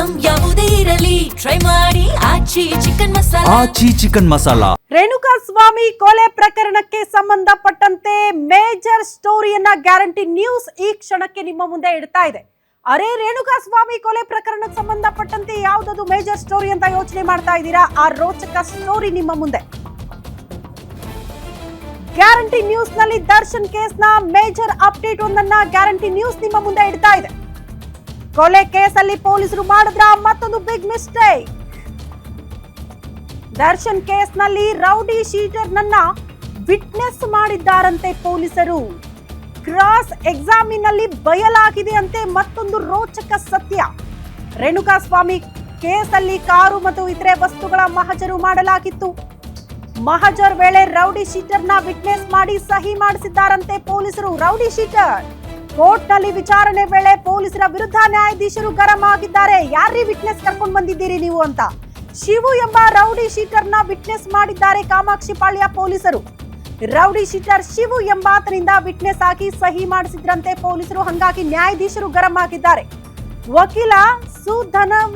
Item ಯಾವುದೇ ಇರಲಿ try ಮಾಡಿ ಆಚಿ ಚಿಕನ್ ಮಸಾಲಾ. ರೇಣುಕಾ ಸ್ವಾಮಿ ಕೊಲೆ ಪ್ರಕರಣಕ್ಕೆ ಸಂಬಂಧಪಟ್ಟಂತೆ ಮೇಜರ್ ಸ್ಟೋರಿಯನ್ನ ಗ್ಯಾರಂಟಿ ನ್ಯೂಸ್ ಈ ಕ್ಷಣಕ್ಕೆ ನಿಮ್ಮ ಮುಂದೆ ಇಡ್ತಾ ಇದೆ. ಅರೆ ರೇಣುಕಾ ಸ್ವಾಮಿ ಕೊಲೆ ಪ್ರಕರಣಕ್ಕೆ ಸಂಬಂಧಪಟ್ಟಂತೆ ಯಾವುದದು ಮೇಜರ್ ಸ್ಟೋರಿ ಅಂತ ಯೋಚನೆ ಮಾಡ್ತಾ ಇದ್ದೀರಾ? ಆ ರೋಚಕ ಸ್ಟೋರಿ ನಿಮ್ಮ ಮುಂದೆ. ಗ್ಯಾರಂಟಿ ನ್ಯೂಸ್ ನಲ್ಲಿ ದರ್ಶನ್ ಕೇಸ್ನ ಮೇಜರ್ ಅಪ್ಡೇಟ್ ಒಂದನ್ನ ಗ್ಯಾರಂಟಿ ನ್ಯೂಸ್ ನಿಮ್ಮ ಮುಂದೆ ಇಡ್ತಾ ಇದೆ. ಕೊಲೆ ಕೇಸಲ್ಲಿ ಪೊಲೀಸರು ಮಾಡಿದ್ರ ಮತ್ತೊಂದು ಬಿಗ್ ಮಿಸ್ಟೇಕ್. ದರ್ಶನ್ ಕೇಸ್ನಲ್ಲಿ ರೌಡಿ ಶೀಟರ್ ನನ್ನ ವಿಟ್ನೆಸ್ ಮಾಡಿದ್ದಾರಂತೆ ಪೊಲೀಸರು. ಕ್ರಾಸ್ ಎಕ್ಸಾಮಿನಲ್ಲಿ ಬಯಲಾಗಿದೆ ಅಂತೆ ಮತ್ತೊಂದು ರೋಚಕ ಸತ್ಯ. ರೇಣುಕಾ ಸ್ವಾಮಿ ಕೇಸಲ್ಲಿ ಕಾರು ಮತ್ತು ಇತರೆ ವಸ್ತುಗಳ ಮಹಜರು ಮಾಡಲಾಗಿತ್ತು. ಮಹಜರ್ ವೇಳೆ ರೌಡಿ ಶೀಟರ್ನ ವಿಟ್ನೆಸ್ ಮಾಡಿ ಸಹಿ ಮಾಡಿಸಿದ್ದಾರಂತೆ ಪೊಲೀಸರು. ರೌಡಿ ಶೀಟರ್ ಕೋರ್ಟ್ನಲ್ಲಿ ವಿಚಾರಣೆ ವೇಳೆ ಪೊಲೀಸರ ವಿರುದ್ಧ ನ್ಯಾಯಾಧೀಶರು ಗರಂ ಆಗಿದ್ದಾರೆ. ಯಾರೀ ವಿಟ್ನೆಸ್ ಕರ್ಕೊಂಡು ಬಂದಿದ್ದೀರಿ ನೀವು ಅಂತ. ಶಿವು ಎಂಬ ರೌಡಿ ಶೀಟರ್ನ ವಿಟ್ನೆಸ್ ಮಾಡಿದ್ದಾರೆ ಕಾಮಾಕ್ಷಿ ಪಾಳ್ಯ ಪೊಲೀಸರು. ರೌಡಿ ಶೀಟರ್ ಶಿವು ಎಂಬಾತನಿಂದ ವಿಟ್ನೆಸ್ ಆಗಿ ಸಹಿ ಮಾಡಿಸಿದ್ರಂತೆ ಪೊಲೀಸರು. ಹಂಗಾಗಿ ನ್ಯಾಯಾಧೀಶರು ಗರಂ ಆಗಿದ್ದಾರೆ. ವಕೀಲ ಸುಧನಂ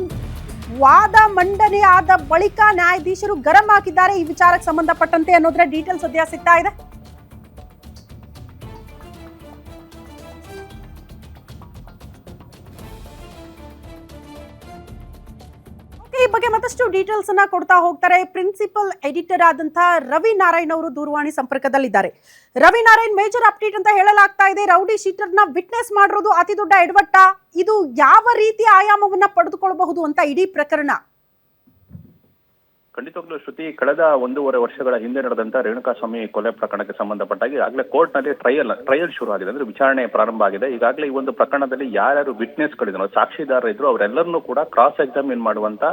ವಾದ ಮಂಡನೆ ಆದ ಬಳಿಕ ನ್ಯಾಯಾಧೀಶರು ಗರಂ ಆಗಿದ್ದಾರೆ ಈ ವಿಚಾರಕ್ಕೆ ಸಂಬಂಧಪಟ್ಟಂತೆ ಅನ್ನೋದ್ರ ಡೀಟೇಲ್ಸ್ ಸದ್ಯ ಸಿಗ್ತಾ ಇದೆ. ಈ ಬಗ್ಗೆ ಮತ್ತಷ್ಟು ಡೀಟೇಲ್ಸ್ ಅನ್ನ ಕೊಡ್ತಾ ಹೋಗ್ತಾರೆ. ಪ್ರಿನ್ಸಿಪಲ್ ಎಡಿಟರ್ ಆದಂತಹ ರವಿ ನಾರಾಯಣ್ ಅವರು ದೂರವಾಣಿ ಸಂಪರ್ಕದಲ್ಲಿದ್ದಾರೆ. ರವಿ ನಾರಾಯಣ್, ಮೇಜರ್ ಅಪ್ಡೇಟ್ ಅಂತ ಹೇಳಲಾಗ್ತಾ ಇದೆ. ರೌಡಿ ಶೀಟರ್ನ ವಿಟ್ನೆಸ್ ಮಾಡಿರೋದು ಅತಿ ದೊಡ್ಡ ಎಡವಟ್ಟ. ಇದು ಯಾವ ರೀತಿಯ ಆಯಾಮವನ್ನ ಪಡೆದುಕೊಳ್ಳಬಹುದು ಅಂತ ಇಡೀ ಪ್ರಕರಣ? ಖಂಡಿತವಾಗ್ಲೂ ಶ್ರುತಿ, ಕಳೆದ 1.5 ವರ್ಷಗಳ ಹಿಂದೆ ನಡೆದಂತ ರೇಣುಕಾ ಸ್ವಾಮಿ ಕೊಲೆ ಪ್ರಕರಣಕ್ಕೆ ಸಂಬಂಧಪಟ್ಟಾಗಿ ಈಗಾಗಲೇ ಕೋರ್ಟ್ ನಲ್ಲಿ ಟ್ರಯಲ್ ಶುರು ಆಗಿದೆ, ಅಂದ್ರೆ ವಿಚಾರಣೆ ಪ್ರಾರಂಭ ಆಗಿದೆ. ಈಗಾಗಲೇ ಈ ಒಂದು ಪ್ರಕರಣದಲ್ಲಿ ಯಾರ್ಯಾರು ವಿಟ್ನೆಸ್ ಗಳಿದ್ರು, ಸಾಕ್ಷಿದಾರರು ಇದ್ರು, ಅವರೆಲ್ಲರನ್ನೂ ಕೂಡ ಕ್ರಾಸ್ ಎಕ್ಸಾಮಿನ್ ಮಾಡುವಂತ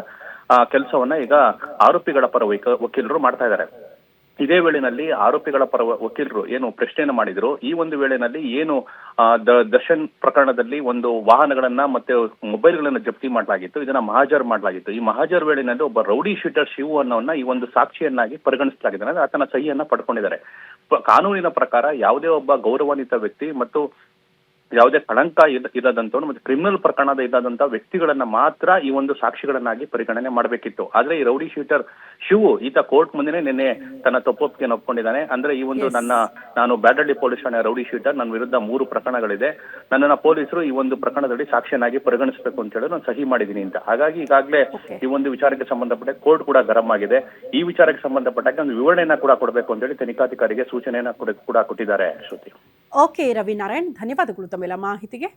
ಕೆಲಸವನ್ನ ಈಗ ಆರೋಪಿಗಳ ಪರ ವಕೀಲರು ಮಾಡ್ತಾ ಇದ್ದಾರೆ. ಇದೇ ವೇಳೆನಲ್ಲಿ ಆರೋಪಿಗಳ ಪರ ವಕೀಲರು ಏನು ಪ್ರಶ್ನೆಯನ್ನು ಮಾಡಿದ್ರು, ಈ ಒಂದು ವೇಳೆನಲ್ಲಿ ಏನು ದರ್ಶನ್ ಪ್ರಕರಣದಲ್ಲಿ ಒಂದು ವಾಹನಗಳನ್ನ ಮತ್ತೆ ಮೊಬೈಲ್ಗಳನ್ನ ಜಪ್ತಿ ಮಾಡಲಾಗಿತ್ತು, ಇದನ್ನ ಮಹಾಜರ್ ಮಾಡಲಾಗಿತ್ತು. ಈ ಮಹಾಜರ್ ವೇಳೆನಲ್ಲಿ ಒಬ್ಬ ರೌಡಿ ಶೀಟರ್ ಶಿವು ಅನ್ನೋನ್ನ ಈ ಒಂದು ಸಾಕ್ಷಿಯನ್ನಾಗಿ ಪರಿಗಣಿಸಲಾಗಿದೆ, ಅಂದ್ರೆ ಆತನ ಸಹಿಯನ್ನ ಪಡ್ಕೊಂಡಿದ್ದಾರೆ. ಕಾನೂನಿನ ಪ್ರಕಾರ ಯಾವುದೇ ಒಬ್ಬ ಗೌರವಾನ್ವಿತ ವ್ಯಕ್ತಿ ಮತ್ತು ಯಾವುದೇ ಕಳಂಕ ಇಲ್ಲದಂತವನು ಮತ್ತೆ ಕ್ರಿಮಿನಲ್ ಪ್ರಕರಣದ ಇಲ್ಲದಂತ ವ್ಯಕ್ತಿಗಳನ್ನ ಮಾತ್ರ ಈ ಒಂದು ಸಾಕ್ಷಿಗಳನ್ನಾಗಿ ಪರಿಗಣನೆ ಮಾಡಬೇಕಿತ್ತು. ಆದ್ರೆ ಈ ರೌಡಿ ಶೀಟರ್ ಶಿವು ಈತ ಕೋರ್ಟ್ ಮುಂದೆ ನಿನ್ನೆ ತನ್ನ ತಪ್ಪೊಪ್ಪಿಗೆಯನ್ನು ಒಪ್ಕೊಂಡಿದ್ದಾನೆ. ಅಂದ್ರೆ ಈ ಒಂದು ನಾನು ಬ್ಯಾಡಳ್ಳಿ ಪೊಲೀಸ್ ಠಾಣೆ ರೌಡಿ ಶೀಟರ್, ನನ್ನ ವಿರುದ್ಧ 3 ಪ್ರಕರಣಗಳಿದೆ, ನನ್ನನ್ನ ಪೊಲೀಸರು ಈ ಒಂದು ಪ್ರಕರಣದಲ್ಲಿ ಸಾಕ್ಷಿಯನ್ನಾಗಿ ಪರಿಗಣಿಸಬೇಕು ಅಂತ ಹೇಳಿ ನಾನು ಸಹಿ ಮಾಡಿದ್ದೀನಿ ಅಂತ. ಹಾಗಾಗಿ ಈಗಾಗಲೇ ಈ ಒಂದು ವಿಚಾರಕ್ಕೆ ಸಂಬಂಧಪಟ್ಟ ಕೋರ್ಟ್ ಕೂಡ ಗರಂ ಆಗಿದೆ. ಈ ವಿಚಾರಕ್ಕೆ ಸಂಬಂಧಪಟ್ಟಾಗ ಒಂದು ವಿವರಣೆಯನ್ನ ಕೂಡ ಕೊಡಬೇಕು ಅಂತ ಹೇಳಿ ತನಿಖಾಧಿಕಾರಿಗೆ ಸೂಚನೆಯನ್ನ ಕೂಡ ಕೊಟ್ಟಿದ್ದಾರೆ. ಶ್ರುತಿ. ಓಕೆ ರವಿ ನಾರಾಯಣ್, ಧನ್ಯವಾದಗಳು ತಮ್ಮೆಲ್ಲ ಮಾಹಿತಿಗೆ.